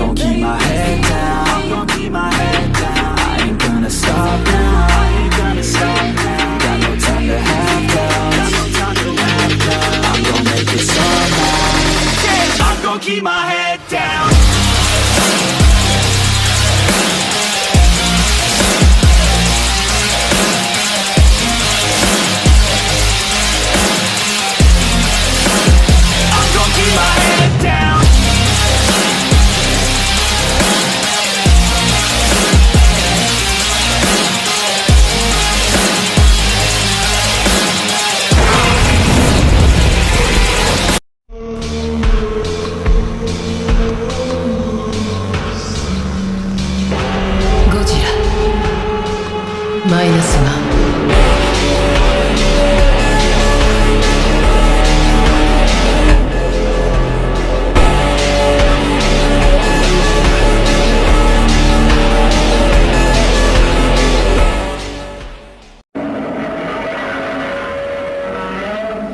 gon' keep my head down, I'm gon' keep my head down. I ain't gonna stop now, I ain't gonna stop now. Got no time to have doubts, I'm gon' make it somehow. I'm gon' keep my head down. I'm gon' keep my head down. Godzilla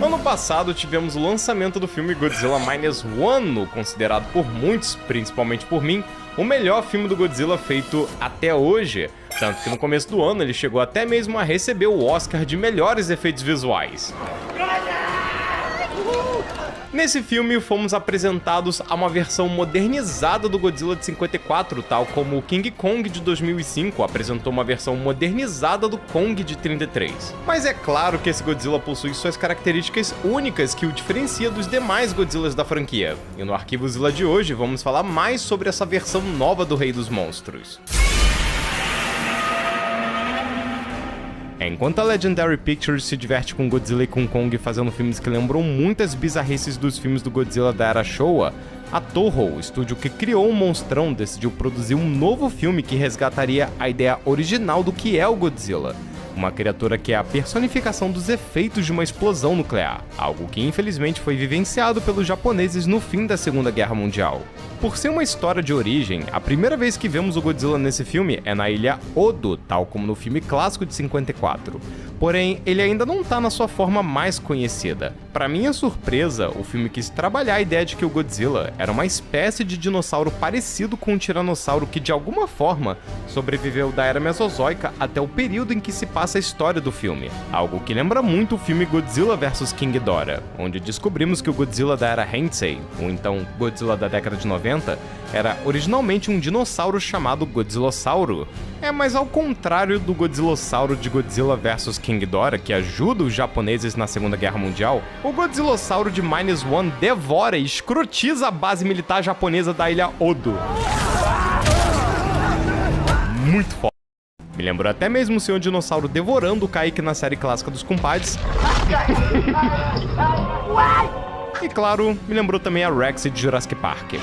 -1Ano passado tivemos o lançamento do filme Godzilla -1, considerado por muitos, principalmente por mim, o melhor filme do Godzilla feito até hoje. Tanto que no começo do ano ele chegou até mesmo a receber o Oscar de melhores efeitos visuais. Nesse filme, fomos apresentados a uma versão modernizada do Godzilla de 54, tal como o King Kong de 2005 apresentou uma versão modernizada do Kong de 33. Mas é claro que esse Godzilla possui suas características únicas que o diferencia dos demais Godzillas da franquia. E no Arquivo Zilla de hoje, vamos falar mais sobre essa versão nova do Rei dos Monstros. Enquanto a Legendary Pictures se diverte com Godzilla e com Kong fazendo filmes que lembram muitas bizarrices dos filmes do Godzilla da era Showa, a Toho, o estúdio que criou o monstrão, decidiu produzir um novo filme que resgataria a ideia original do que é o Godzilla. Uma criatura que é a personificação dos efeitos de uma explosão nuclear, algo que infelizmente foi vivenciado pelos japoneses no fim da Segunda Guerra Mundial. Por ser uma história de origem, a primeira vez que vemos o Godzilla nesse filme é na ilha Odo, tal como no filme clássico de 54. Porém, ele ainda não tá na sua forma mais conhecida. Para minha surpresa, o filme quis trabalhar a ideia de que o Godzilla era uma espécie de dinossauro parecido com um tiranossauro que de alguma forma sobreviveu da era Mesozoica até o período em que se passa a história do filme. Algo que lembra muito o filme Godzilla vs King Ghidorah, onde descobrimos que o Godzilla da era Heisei, ou então Godzilla da década de 90, era originalmente um dinossauro chamado Godzillossauro. Mas ao contrário do Godzillossauro de Godzilla vs King Ghidorah, que ajuda os japoneses na Segunda Guerra Mundial, o Godzillossauro de -1 devora e escrotiza a base militar japonesa da ilha Odo. Muito foda. Me lembrou até mesmo o Senhor Dinossauro devorando o Kaique na série clássica dos compadres. E claro, me lembrou também a Rex de Jurassic Park.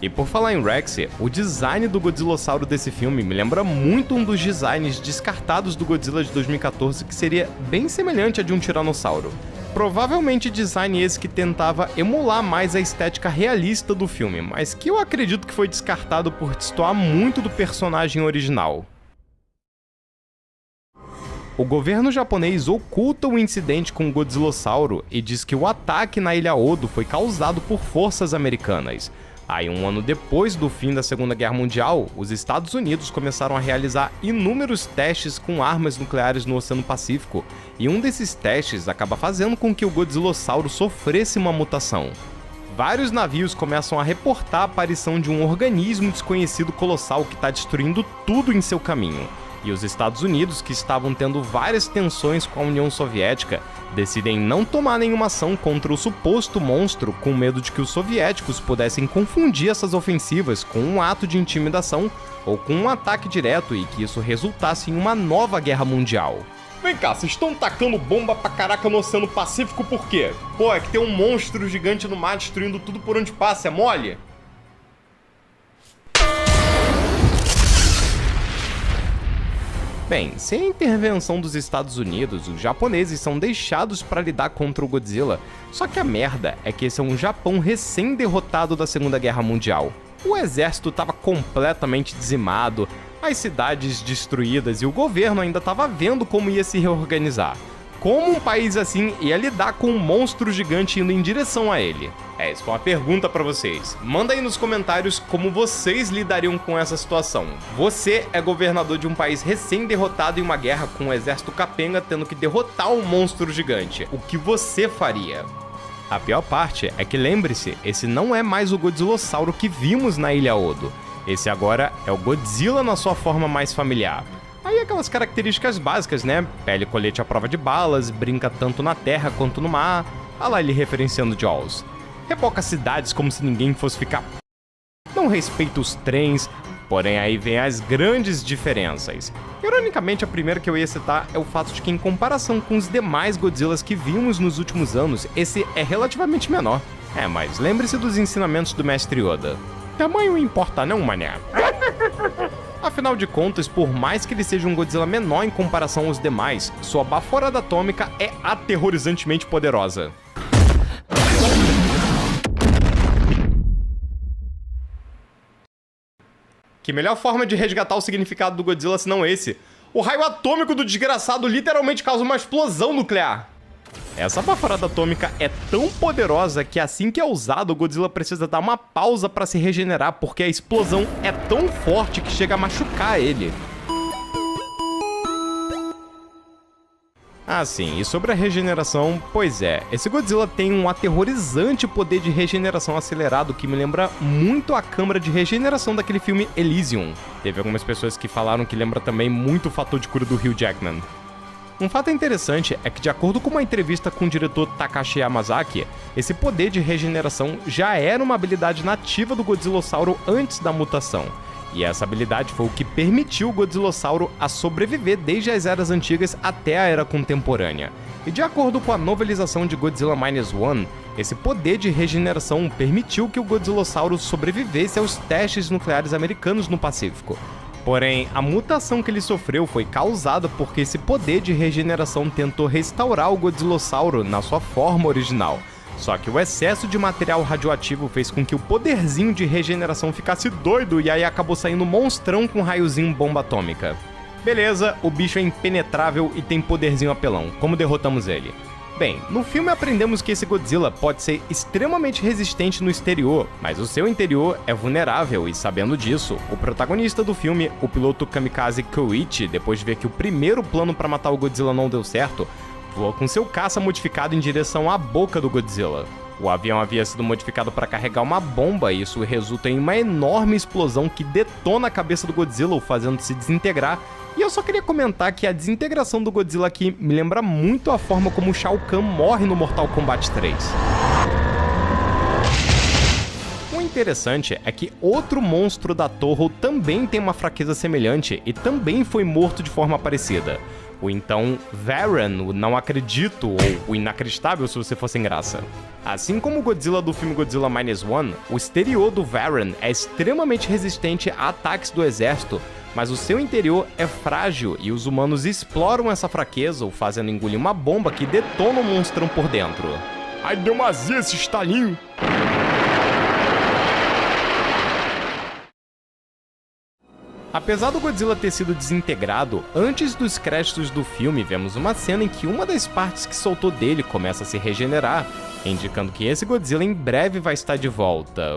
E por falar em Rex, o design do Godzillossauro desse filme me lembra muito um dos designs descartados do Godzilla de 2014, que seria bem semelhante a de um tiranossauro. Provavelmente design esse que tentava emular mais a estética realista do filme, mas que eu acredito que foi descartado por destoar muito do personagem original. O governo japonês oculta o incidente com o Godzillossauro e diz que o ataque na Ilha Odo foi causado por forças americanas. Aí, um ano depois do fim da Segunda Guerra Mundial, os Estados Unidos começaram a realizar inúmeros testes com armas nucleares no Oceano Pacífico, e um desses testes acaba fazendo com que o Godzillossauro sofresse uma mutação. Vários navios começam a reportar a aparição de um organismo desconhecido colossal que está destruindo tudo em seu caminho. E os Estados Unidos, que estavam tendo várias tensões com a União Soviética, decidem não tomar nenhuma ação contra o suposto monstro, com medo de que os soviéticos pudessem confundir essas ofensivas com um ato de intimidação ou com um ataque direto e que isso resultasse em uma nova guerra mundial. Vem cá, vocês estão tacando bomba pra caraca no Oceano Pacífico por quê? Pô, é que tem um monstro gigante no mar destruindo tudo por onde passa, é mole? Bem, sem a intervenção dos Estados Unidos, os japoneses são deixados para lidar contra o Godzilla, só que a merda é que esse é um Japão recém-derrotado da Segunda Guerra Mundial. O exército estava completamente dizimado, as cidades destruídas e o governo ainda estava vendo como ia se reorganizar. como um país assim ia lidar com um monstro gigante indo em direção a ele. Isso foi uma pergunta pra vocês. Manda aí nos comentários como vocês lidariam com essa situação. Você é governador de um país recém-derrotado em uma guerra com um exército capenga tendo que derrotar um monstro gigante. O que você faria? A pior parte é que, lembre-se, esse não é mais o Godzillossauro que vimos na Ilha Odo. Esse agora é o Godzilla na sua forma mais familiar. Aí aquelas características básicas, né? Pele e colete à prova de balas, brinca tanto na terra quanto no mar. Olha lá ele referenciando Jaws. Reboca cidades como se ninguém fosse ficar... Não respeita os trens, porém aí vem as grandes diferenças. Ironicamente, a primeira que eu ia citar é o fato de que, em comparação com os demais Godzillas que vimos nos últimos anos, esse é relativamente menor. Mas lembre-se dos ensinamentos do mestre Yoda. Tamanho importa não, mané. Afinal de contas, por mais que ele seja um Godzilla menor em comparação aos demais, sua baforada atômica é aterrorizantemente poderosa. Que melhor forma de resgatar o significado do Godzilla senão esse? O raio atômico do desgraçado literalmente causa uma explosão nuclear. Essa baforada atômica é tão poderosa que assim que é usado, o Godzilla precisa dar uma pausa para se regenerar, porque a explosão é tão forte que chega a machucar ele. Sim, e sobre a regeneração, pois é, esse Godzilla tem um aterrorizante poder de regeneração acelerado que me lembra muito a câmara de regeneração daquele filme Elysium. Teve algumas pessoas que falaram que lembra também muito o fator de cura do Hugh Jackman. Um fato interessante é que, de acordo com uma entrevista com o diretor Takashi Yamazaki, esse poder de regeneração já era uma habilidade nativa do Godzillossauro antes da mutação. E essa habilidade foi o que permitiu o Godzillossauro a sobreviver desde as eras antigas até a era contemporânea. E de acordo com a novelização de Godzilla Minus One, esse poder de regeneração permitiu que o Godzillossauro sobrevivesse aos testes nucleares americanos no Pacífico. Porém, a mutação que ele sofreu foi causada porque esse poder de regeneração tentou restaurar o Godzillossauro na sua forma original. Só que o excesso de material radioativo fez com que o poderzinho de regeneração ficasse doido e aí acabou saindo um monstrão com raiozinho bomba atômica. Beleza, o bicho é impenetrável e tem poderzinho apelão. Como derrotamos ele? Bem, no filme aprendemos que esse Godzilla pode ser extremamente resistente no exterior, mas o seu interior é vulnerável e, sabendo disso, o protagonista do filme, o piloto kamikaze Koichi, depois de ver que o primeiro plano para matar o Godzilla não deu certo, voou com seu caça modificado em direção à boca do Godzilla. O avião havia sido modificado para carregar uma bomba e isso resulta em uma enorme explosão que detona a cabeça do Godzilla, o fazendo se desintegrar. E eu só queria comentar que a desintegração do Godzilla aqui me lembra muito a forma como o Shao Kahn morre no Mortal Kombat 3. O interessante é que outro monstro da Toho também tem uma fraqueza semelhante e também foi morto de forma parecida. O então Varan, o não acredito, ou o inacreditável se você for sem graça. Assim como o Godzilla do filme Godzilla Minus One, o exterior do Varan é extremamente resistente a ataques do exército, mas o seu interior é frágil e os humanos exploram essa fraqueza, o fazendo engolir uma bomba que detona o monstrão por dentro. Ai, deu uma azia esse estalinho! Apesar do Godzilla ter sido desintegrado, antes dos créditos do filme vemos uma cena em que uma das partes que soltou dele começa a se regenerar, indicando que esse Godzilla em breve vai estar de volta.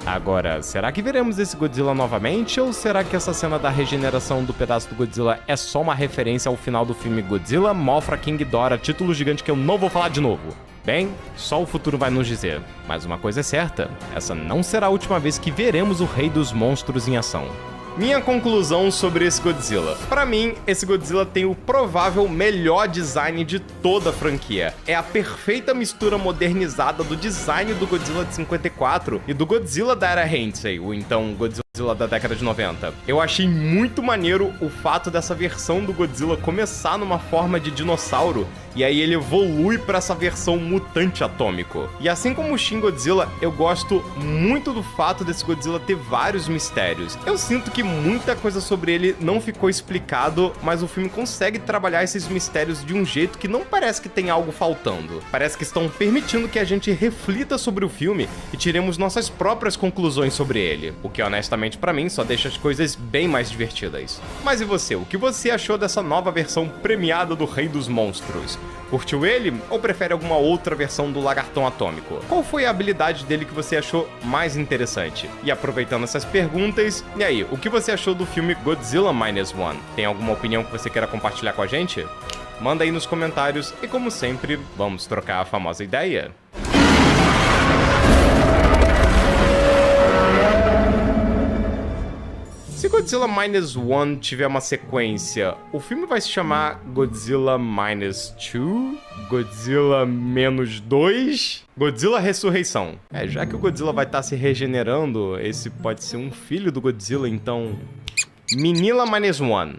Agora, será que veremos esse Godzilla novamente, ou será que essa cena da regeneração do pedaço do Godzilla é só uma referência ao final do filme Godzilla, Mothra, King Ghidorah, título gigante que eu não vou falar de novo? Bem, só o futuro vai nos dizer. Mas uma coisa é certa, essa não será a última vez que veremos o Rei dos Monstros em ação. Minha conclusão sobre esse Godzilla. Pra mim, esse Godzilla tem o provável melhor design de toda a franquia. É a perfeita mistura modernizada do design do Godzilla de 54 e do Godzilla da era Heisei, o então Godzilla da década de 90. Eu achei muito maneiro o fato dessa versão do Godzilla começar numa forma de dinossauro e aí ele evolui pra essa versão mutante atômico. E assim como o Shin Godzilla, eu gosto muito do fato desse Godzilla ter vários mistérios. Eu sinto que muita coisa sobre ele não ficou explicado, mas o filme consegue trabalhar esses mistérios de um jeito que não parece que tem algo faltando. Parece que estão permitindo que a gente reflita sobre o filme e tiremos nossas próprias conclusões sobre ele, o que honestamente sinceramente pra mim só deixa as coisas bem mais divertidas. Mas e você? O que você achou dessa nova versão premiada do Rei dos Monstros? Curtiu ele ou prefere alguma outra versão do Lagartão Atômico? Qual foi a habilidade dele que você achou mais interessante? E aproveitando essas perguntas, e aí, o que você achou do filme Godzilla Minus One? Tem alguma opinião que você queira compartilhar com a gente? Manda aí nos comentários e, como sempre, vamos trocar a famosa ideia. Se Godzilla Minus One tiver uma sequência, o filme vai se chamar Godzilla Minus Two? Godzilla Menos 2? Godzilla Ressurreição. Já que o Godzilla vai estar se regenerando, esse pode ser um filho do Godzilla, então... Minilla Minus One.